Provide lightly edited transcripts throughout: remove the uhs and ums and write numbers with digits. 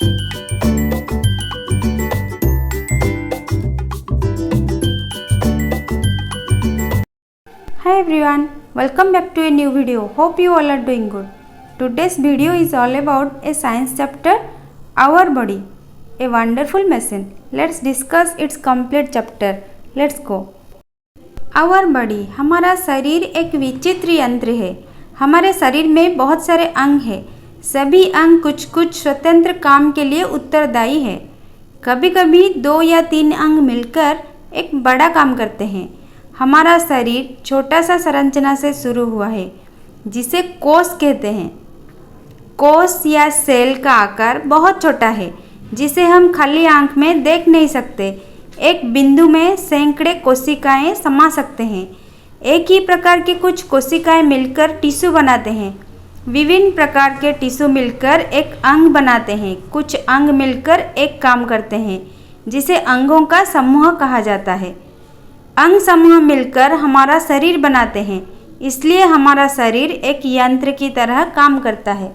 Hi everyone, welcome back to a new video. Hope you all are doing good. Today's video is all about a science chapter, Our Body, a wonderful machine. Let's discuss its complete chapter. Let's go. Our Body, हमारा शरीर एक विचित्र यंत्र है। हमारे शरीर में बहुत सारे अंग हैं। सभी अंग कुछ कुछ स्वतंत्र काम के लिए उत्तरदायी है। कभी कभी 2 या 3 अंग मिलकर एक बड़ा काम करते हैं। हमारा शरीर छोटा सा संरचना से शुरू हुआ है जिसे कोश कहते हैं। कोश या सेल का आकार बहुत छोटा है जिसे हम खाली आंख में देख नहीं सकते। एक बिंदु में सैकड़े कोशिकाएं समा सकते हैं। एक ही प्रकार के कुछ कोशिकाएं मिलकर टिश्यू बनाते हैं। विभिन्न प्रकार के टिश्यू मिलकर एक अंग बनाते हैं। कुछ अंग मिलकर एक काम करते हैं जिसे अंगों का समूह कहा जाता है। अंग समूह मिलकर हमारा शरीर बनाते हैं, इसलिए हमारा शरीर एक यंत्र की तरह काम करता है।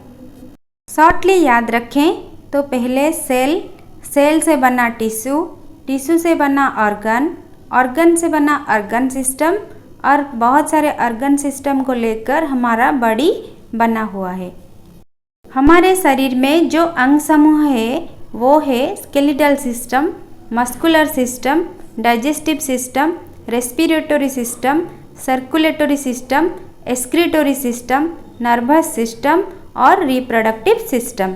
शॉर्टली याद रखें तो पहले सेल से बना टिश्यू से बना ऑर्गन से बना ऑर्गन सिस्टम और बहुत सारे ऑर्गन सिस्टम को लेकर हमारा बॉडी बना हुआ है। हमारे शरीर में जो अंग समूह है वो है skeletal system, muscular system, digestive system, respiratory system, circulatory system, excretory system, nervous system और रिप्रोडक्टिव सिस्टम।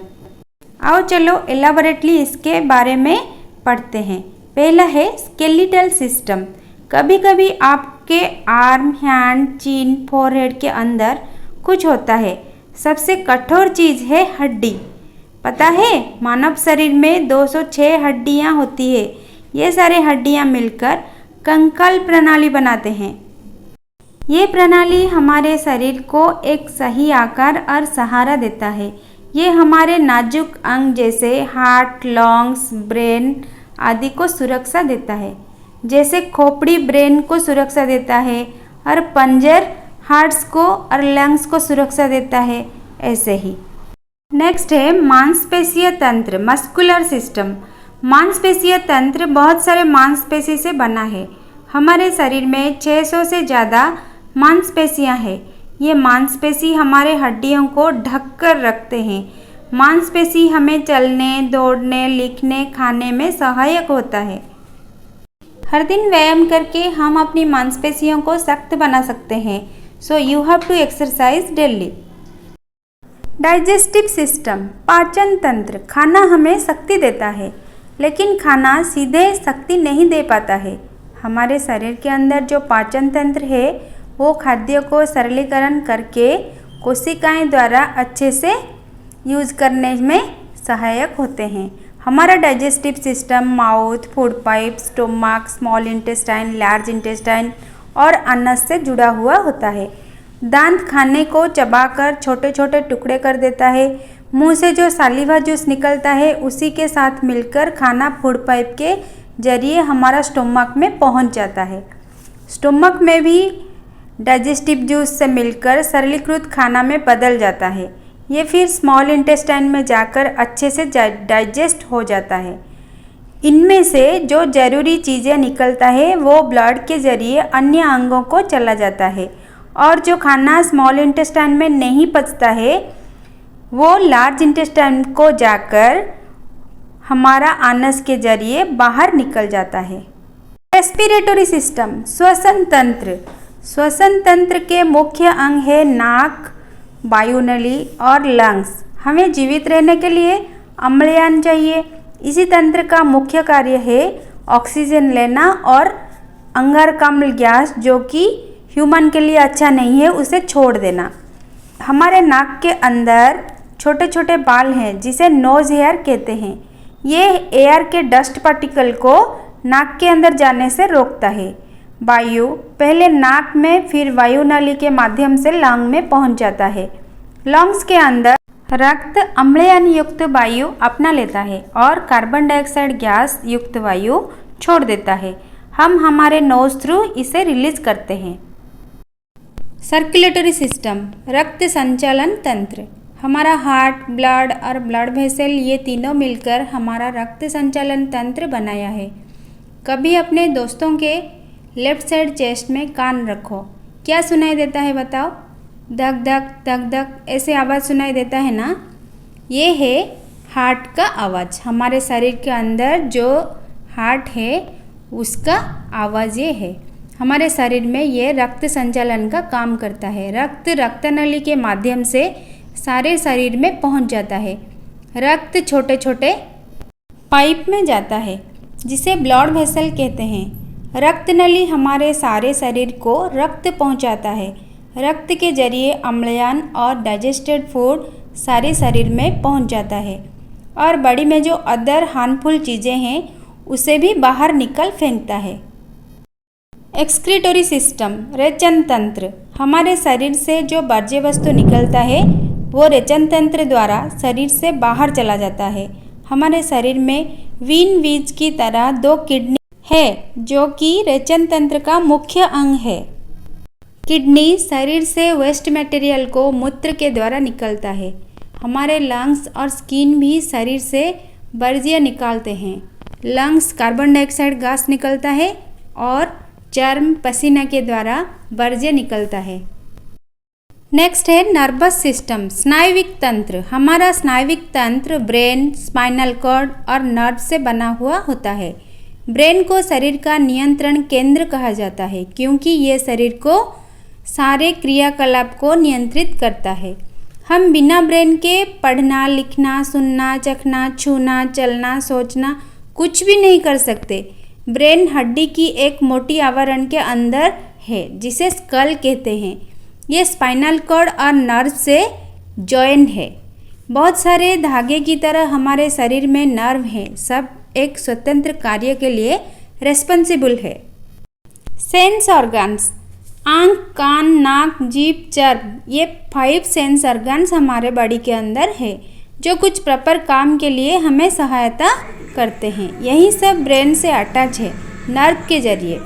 आओ चलो एलाबोरेटली इसके बारे में पढ़ते हैं। पहला है स्केलेटल सिस्टम। कभी कभी आपके आर्म, हैंड, चिन, फोरहेड के अंदर कुछ होता है। सबसे कठोर चीज़ है हड्डी। पता है मानव शरीर में 206 हड्डियाँ होती है। ये सारे हड्डियाँ मिलकर कंकाल प्रणाली बनाते हैं। ये प्रणाली हमारे शरीर को एक सही आकार और सहारा देता है। ये हमारे नाजुक अंग जैसे हार्ट, लंग्स, ब्रेन आदि को सुरक्षा देता है। जैसे खोपड़ी ब्रेन को सुरक्षा देता है और पंजर हार्ट्स को और लंग्स को सुरक्षा देता है, ऐसे ही। नेक्स्ट है मांसपेशीय तंत्र, मस्कुलर सिस्टम। मांसपेशीय तंत्र बहुत सारे मांसपेशी से बना है। हमारे शरीर में 600 से ज़्यादा मांसपेशियां हैं। ये मांसपेशी हमारे हड्डियों को ढक कर रखते हैं। मांसपेशी हमें चलने, दौड़ने, लिखने, खाने में सहायक होता है। हर दिन व्यायाम करके हम अपनी मांसपेशियों को सख्त बना सकते हैं। So you have to exercise daily. Digestive system, पाचन तंत्र। खाना हमें शक्ति देता है, लेकिन खाना सीधे शक्ति नहीं दे पाता है। हमारे शरीर के अंदर जो पाचन तंत्र है वो खाद्य को सरलीकरण करके कोशिकाएं द्वारा अच्छे से यूज करने में सहायक होते हैं। हमारा digestive system mouth, food pipe, stomach, small intestine, large intestine और अन्न से जुड़ा हुआ होता है। दांत खाने को चबाकर छोटे छोटे टुकड़े कर देता है। मुंह से जो सालिवा जूस निकलता है उसी के साथ मिलकर खाना फूड पाइप के जरिए हमारा स्टोमक में पहुंच जाता है। स्टोमक में भी डाइजेस्टिव जूस से मिलकर सरलीकृत खाना में बदल जाता है। ये फिर स्मॉल इंटेस्टाइन में जाकर अच्छे से डाइजेस्ट हो जाता है। इनमें से जो जरूरी चीज़ें निकलता है वो ब्लड के जरिए अन्य अंगों को चला जाता है और जो खाना स्मॉल इंटेस्टाइन में नहीं पचता है वो लार्ज इंटेस्टाइन को जाकर हमारा आनस के जरिए बाहर निकल जाता है। रेस्पिरेटरी सिस्टम, श्वसन तंत्र। श्वसन तंत्र के मुख्य अंग है नाक, वायुनली और लंग्स। हमें जीवित रहने के लिए अम्लयान चाहिए। इसी तंत्र का मुख्य कार्य है ऑक्सीजन लेना और अंगारकाम्ल गैस जो कि ह्यूमन के लिए अच्छा नहीं है उसे छोड़ देना। हमारे नाक के अंदर छोटे छोटे बाल हैं जिसे नोज हेयर कहते हैं। ये एयर के डस्ट पार्टिकल को नाक के अंदर जाने से रोकता है। वायु पहले नाक में फिर वायुनली के माध्यम से लंग में पहुंच जाता है। लंग्स के अंदर रक्त अम्लयान युक्त वायु अपना लेता है और कार्बन डाइऑक्साइड गैस युक्त वायु छोड़ देता है। हम हमारे नोज थ्रू इसे रिलीज करते हैं। सर्कुलेटरी सिस्टम, रक्त संचालन तंत्र। हमारा हार्ट, ब्लड और ब्लड वेसल ये तीनों मिलकर हमारा रक्त संचालन तंत्र बनाया है। कभी अपने दोस्तों के लेफ्ट साइड चेस्ट में कान रखो, क्या सुनाई देता है बताओ? धक धक धक धक ऐसे आवाज़ सुनाई देता है ना। ये है हार्ट का आवाज़। हमारे शरीर के अंदर जो हार्ट है उसका आवाज़ ये है। हमारे शरीर में ये रक्त संचालन का काम करता है। रक्त रक्तनली के माध्यम से सारे शरीर में पहुंच जाता है। रक्त छोटे छोटे पाइप में जाता है जिसे ब्लड वेसल कहते हैं। रक्तनली हमारे सारे शरीर को रक्त पहुंचाता है। रक्त के जरिए अम्लजान और डाइजेस्टेड फूड सारे शरीर में पहुंच जाता है और बॉडी में जो अदर हार्मफुल चीज़ें हैं उसे भी बाहर निकल फेंकता है। एक्सक्रीटोरी सिस्टम, रेचन तंत्र। हमारे शरीर से जो वर्ज्य वस्तु निकलता है वो रेचन तंत्र द्वारा शरीर से बाहर चला जाता है। हमारे शरीर में वीन बीज की तरह 2 किडनी है जो कि रेचन तंत्र का मुख्य अंग है। किडनी शरीर से वेस्ट मटेरियल को मूत्र के द्वारा निकलता है। हमारे लंग्स और स्किन भी शरीर से वर्ज्य निकालते हैं। लंग्स कार्बन डाइऑक्साइड गैस निकलता है और चर्म पसीना के द्वारा वर्ज्य निकलता है। नेक्स्ट है नर्वस सिस्टम, स्नायुविक तंत्र। हमारा स्नायुविक तंत्र ब्रेन, स्पाइनल कॉर्ड और नर्व से बना हुआ होता है। ब्रेन को शरीर का नियंत्रण केंद्र कहा जाता है क्योंकि ये शरीर को सारे क्रियाकलाप को नियंत्रित करता है। हम बिना ब्रेन के पढ़ना, लिखना, सुनना, चखना, छूना, चलना, सोचना कुछ भी नहीं कर सकते। ब्रेन हड्डी की एक मोटी आवरण के अंदर है जिसे स्कल कहते हैं। ये स्पाइनल कॉर्ड और नर्व से जॉइन है। बहुत सारे धागे की तरह हमारे शरीर में नर्व हैं, सब एक स्वतंत्र कार्य के लिए रेस्पॉन्सिबल है। सेंस ऑर्गन्स, आँख, कान, नाक, जीभ, चर्म, ये 5 सेंस ऑर्गन्स हमारे बॉडी के अंदर है जो कुछ प्रॉपर काम के लिए हमें सहायता करते हैं। यही सब ब्रेन से अटैच है नर्व के जरिए।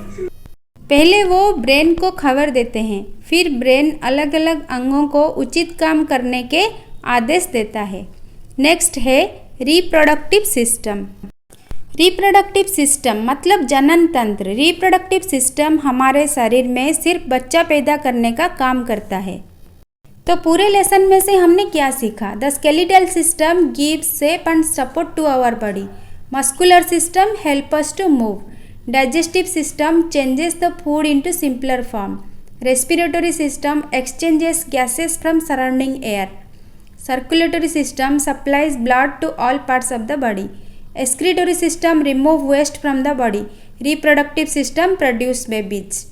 पहले वो ब्रेन को खबर देते हैं, फिर ब्रेन अलग अलग अंगों को उचित काम करने के आदेश देता है। नेक्स्ट है रिप्रोडक्टिव सिस्टम। रिप्रोडक्टिव सिस्टम मतलब जनन तंत्र। रिप्रोडक्टिव सिस्टम हमारे शरीर में सिर्फ बच्चा पैदा करने का काम करता है। तो पूरे लेसन में से हमने क्या सीखा? The skeletal system gives shape and support to our body. Muscular system help us to move. Digestive system changes the food into simpler form. Respiratory system exchanges gases from surrounding air. Circulatory system supplies blood to all parts of the body. Excretory system remove waste from the body. Reproductive system produce babies.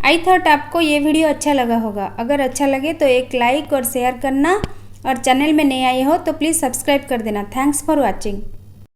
I thought आपको ये video अच्छा लगा होगा। अगर अच्छा लगे तो एक लाइक और शेयर करना और चैनल में नए आए हो तो प्लीज़ सब्सक्राइब कर देना। Thanks for watching.